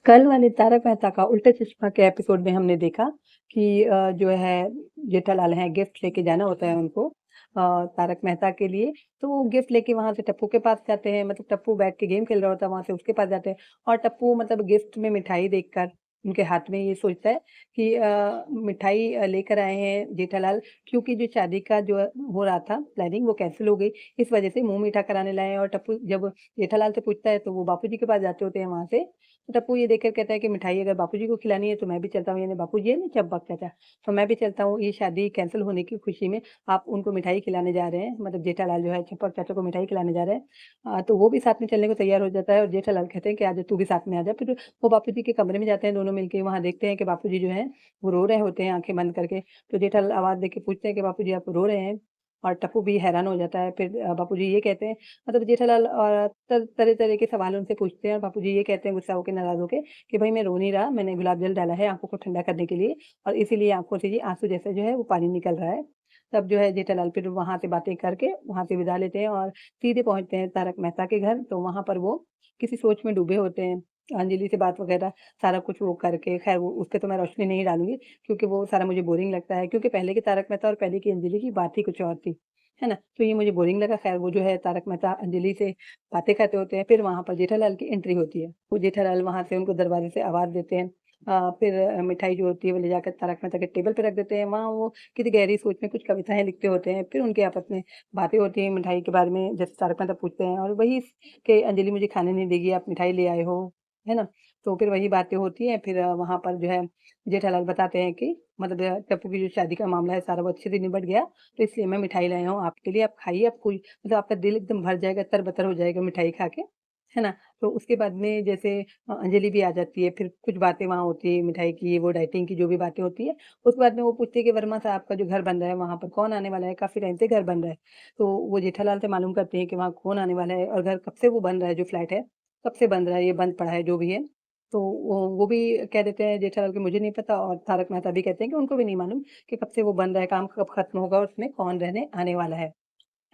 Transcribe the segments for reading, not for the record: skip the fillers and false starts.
कल वाले तारक मेहता का उल्टा चश्मा के एपिसोड में हमने देखा कि जो है जेठालाल हैं गिफ्ट लेके जाना होता है उनको तारक मेहता के लिए। तो वो गिफ्ट लेके वहाँ से टप्पू के पास जाते हैं, मतलब टप्पू बैठ के गेम खेल रहा होता है, वहाँ से उसके पास जाते हैं और टप्पू मतलब गिफ्ट में मिठाई देखकर उनके हाथ में ये सोचता है कि मिठाई लेकर आए हैं जेठालाल, क्योंकि जो शादी का जो हो रहा था प्लानिंग वो कैंसिल हो गई। इस वजह से मुँह मीठा कराने लाए हैं और टप्पू जब जेठालाल से पूछता है तो वो बापूजी के पास जाते होते हैं वहाँ से। तो टप्पू ये देखकर कहता है कि मिठाई अगर बापूजी को खिलानी है तो मैं भी चलता हूँ, यानी बापूजी है ना चब्बक चाचा, तो मैं भी चलता हूँ, ये शादी कैंसल होने की खुशी में आप उनको मिठाई खिलाने जा रहे हैं, मतलब जेठालाल जो है चब्बक चाचा को मिठाई खिलाने जा रहे हैं। तो वो भी साथ में चलने को तैयार हो जाता है और जेठालाल कहते हैं कि आजा तू भी साथ में आजा। फिर वो बापूजी के कमरे में जाते हैं दोनों मिलके, वहाँ देखते हैं कि बापूजी जो हैं वो रो रहे होते हैं आँखें बंद करके। तो जेठालाल आवाज़ देके पूछते हैं कि बापूजी आप रो रहे हैं? और टप्पू भी हैरान हो जाता है। फिर बापूजी ये कहते हैं, मतलब जेठालाल तरह-तरह के सवाल उनसे पूछते हैं और बापूजी ये कहते हैं गुस्सा होके, नाराज़ होके कि भई मैं रो नहीं रहा, मैंने गुलाब जल डाला है आँखों को ठंडा करने के लिए और इसीलिए आँखों से ये आँसू जैसे जो है वो पानी निकल रहा है। तब जो है जेठालाल फिर वहाँ से बातें करके वहाँ से विदा लेते हैं और सीधे पहुँचते हैं तारक मेहता के घर। तो वहाँ पर वो किसी सोच में डूबे होते हैं। अंजलि से बात वग़ैरह सारा कुछ वो करके, ख़ैर वो उसपे तो मैं रोशनी नहीं डालूँगी क्योंकि वो सारा मुझे बोरिंग लगता है, क्योंकि पहले के तारक मेहता और पहले की अंजलि की बात ही कुछ और थी। है ना? तो ये मुझे बोरिंग लगा। ख़ैर वो जो है तारक मेहता अंजलि से बातें करते होते हैं, फिर वहाँ पर जेठालाल की एंट्री होती है। वो जेठालाल वहाँ से उनको दरवाज़े से आवाज़ देते हैं। फिर मिठाई जो होती है वो ले जाकर तारक मेहता के टेबल पे रख देते हैं। वहाँ वो किसी गहरी सोच में कुछ कविताएँ लिखते होते हैं। फिर उनके आपस में बातें होती हैं मिठाई के बारे में, जैसे तारक मेहता पूछते हैं और वही कि अंजलि मुझे खाने नहीं देगी, आप मिठाई ले आए हो, है ना? तो फिर वही बातें होती हैं। फिर वहाँ पर जो है जेठालाल बताते हैं कि मतलब टप्पू की जो शादी का मामला है सारा वो अच्छे से निबट गया, तो इसलिए मैं मिठाई लाया हूँ आपके लिए, आप खाइए, आप कोई मतलब आपका दिल एकदम भर जाएगा, तर-बतर हो जाएगा मिठाई खा के, है ना? तो उसके बाद में जैसे अंजलि भी आ जाती है, फिर कुछ बातें वहाँ होती है मिठाई की, वो डाइटिंग की जो भी बातें होती है, उसके बाद में वो पूछती है कि वर्मा साहब का जो घर बन रहा है, वहाँ पर कौन आने वाला है? काफ़ी टाइम से घर बन रहा है। तो वो जेठालाल से मालूम करते हैं कि वहाँ कौन आने वाला है और घर कब से वो बन रहा है, जो फ्लैट है, कब से बन रहा है, ये बंद पड़ा है, जो भी है। तो वो भी कह देते हैं जेठालाल कि मुझे नहीं पता और तारक मेहता भी कहते हैं कि उनको भी नहीं मालूम कि कब से वो बन रहा है, काम कब खत्म होगा और उसमें कौन रहने आने वाला है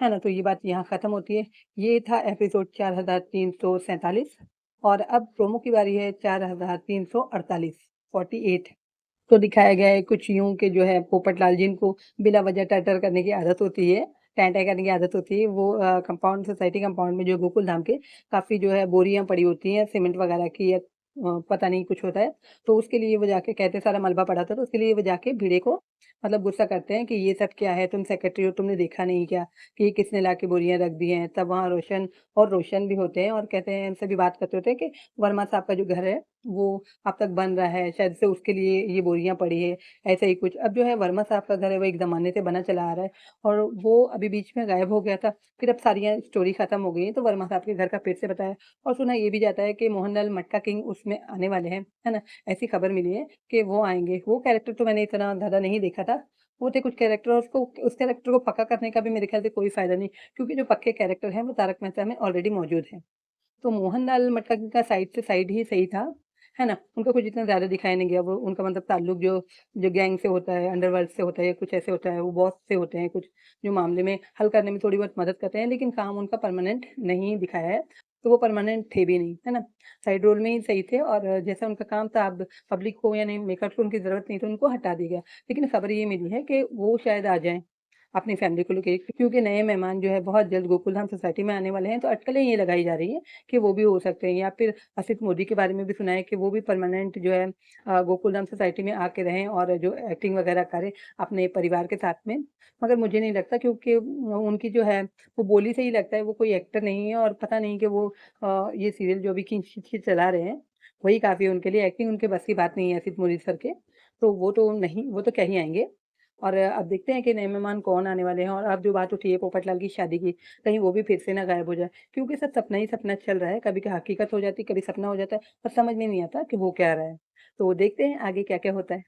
ना? तो ये बात यहाँ खत्म होती है। ये था एपिसोड 4347 और अब प्रोमो की बारी है 4348 48। तो दिखाया गया है कुछ यूँ कि जो है पोपटलाल जिनको बिना वजह टर-टर करने की आदत होती है, टैं-टैं करने की आदत होती है, वो कंपाउंड सोसाइटी कंपाउंड में जो गोकुल धाम के काफ़ी जो है बोरियाँ पड़ी होती हैं सीमेंट वगैरह की या पता नहीं कुछ होता है, तो उसके लिए वो जाके कहते हैं सारा मलबा पड़ा था, तो उसके लिए वो जाके भिड़े को मतलब गुस्सा करते हैं कि ये सब क्या है? तुम सेक्रेटरी हो, तुमने देखा नहीं क्या कि ये किसने लाके बोरियाँ रख दी हैं? तब वहाँ रोशन भी होते हैं और कहते हैं सभी बात करते होते हैं कि वर्मा साहब का जो घर है, वो अब तक बन रहा है, शायद से उसके लिए ये बोरियाँ पड़ी है, ऐसा ही कुछ। अब जो है वर्मा साहब का घर है वो एक ज़माने से बना चला आ रहा है और वो अभी बीच में गायब हो गया था। फिर अब सारियाँ स्टोरी खत्म हो गई हैं, तो वर्मा साहब के घर का फिर से बताया और सुना ये भी जाता है कि मोहनलाल मटका किंग उसमें आने वाले हैं, है ना? ऐसी खबर मिली है कि वो आएँगे। वो कैरेक्टर तो मैंने इतना ज़्यादा नहीं देखा था। वो थे कुछ कैरेक्टर और उसको उस कैरेक्टर को पक्का करने का भी मेरे ख़्याल से कोई फ़ायदा नहीं, क्योंकि जो पक्के कैरेक्टर हैं वो तारक मेहता में ऑलरेडी मौजूद हैं। तो मोहनलाल मटका का साइड से साइड ही सही था, है ना? उनका कुछ इतना ज़्यादा दिखाया नहीं गया, वो उनका मतलब ताल्लुक जो जो गैंग से होता है, अंडरवर्ल्ड से होता है या कुछ ऐसे होता है, वो बॉस से होते हैं कुछ, जो मामले में हल करने में थोड़ी बहुत मदद करते हैं, लेकिन काम उनका परमानेंट नहीं दिखाया है, तो वो परमानेंट थे भी नहीं, है ना? साइड रोल में ही सही थे और जैसा उनका काम था अब पब्लिक को यानी मेकर्स को उनकी ज़रूरत नहीं थी, उनको हटा दिया गया। लेकिन खबर ये मिली है कि वो शायद आ जाएँ। अपनी फैमिली को लेके, क्योंकि नए मेहमान जो है बहुत जल्द गोकुलधाम सोसाइटी में आने वाले हैं, तो अटकलें ये लगाई जा रही हैं कि वो भी हो सकते हैं या फिर असित मोदी के बारे में भी सुना है कि वो भी परमानेंट जो है गोकुलधाम सोसाइटी में आके रहें और जो एक्टिंग वगैरह करें अपने परिवार के साथ में। मगर मुझे नहीं लगता, क्योंकि उनकी जो है वो बोली से ही लगता है वो कोई एक्टर नहीं है और पता नहीं कि वो ये सीरियल जो अभी खींच-खींच के चला रहे हैं, वही काफ़ी है उनके लिए, एक्टिंग उनके बस की बात नहीं है असित मोदी सर के। तो वो तो नहीं, वो तो क्या ही आएँगे। और अब देखते हैं कि नए मेहमान कौन आने वाले हैं और अब जो बात उठी है पोपटलाल की शादी की, कहीं वो भी फिर से ना गायब हो जाए, क्योंकि सब सपना ही सपना चल रहा है, कभी क हकीकत हो जाती है, कभी सपना हो जाता है और समझ में नहीं आता कि हो क्या रहा है। तो देखते हैं आगे क्या-क्या होता है।